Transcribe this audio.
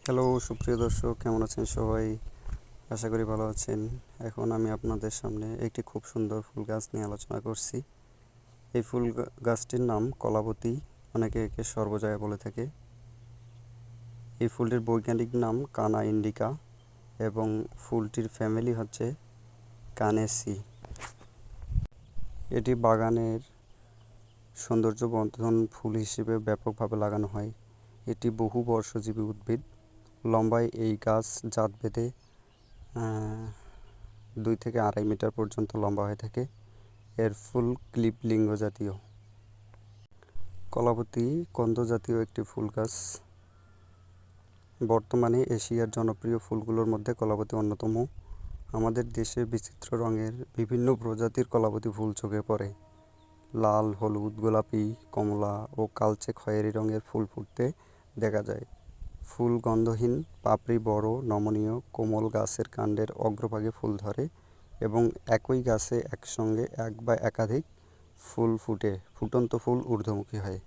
Hello সুপ্রিয় দর্শক, কেমন আছেন সবাই? আশা করি ভালো আছেন। এখন আমি আপনাদের সামনে একটি খুব সুন্দর ফুল গাছ নিয়ে আলোচনা করছি। এই ফুল গাছটির নাম কলাবতী, অনেকে একে সর্বজয়া বলে থাকে। এই ফুলটির বৈজ্ঞানিক নাম কানা ইন্ডিকা এবং ফুলটির ফ্যামিলি হচ্ছে কানেসি। এটি বাগানের সৌন্দর্য বর্ধন ফুল হিসেবে ব্যাপকভাবে লাগানো হয়। এটি বহু বর্ষজীবী উদ্ভিদ। লম্বায় এই গাছ জাত ভেদে 2 থেকে 2.5 মিটার পর্যন্ত লম্বা হয়ে থাকে। এর ফুল ক্লিপ লিঙ্গ জাতীয়। কলাবতী কন্দ জাতীয় একটি ফুল গাছ। বর্তমানে এশিয়ার জনপ্রিয় ফুলগুলোর মধ্যে কলাবতী অন্যতম। আমাদের দেশে বিচিত্র রঙের বিভিন্ন প্রজাতির কলাবতী ফুল চোখে পড়ে। লাল, হলুদ, গোলাপি, কমলা ও কালচে খয়েরি রঙের ফুল ফুটতে দেখা যায়। ফুল গন্ধহীন, পাপড়ি বড়, নমনীয়, কোমল, গাছের কাণ্ডের অগ্রভাগে ফুল ধরে এবং একই গাছে একসঙ্গে এক বা একাধিক ফুল ফুটে। ফুটন্ত ফুল ঊর্ধ্বমুখী হয়।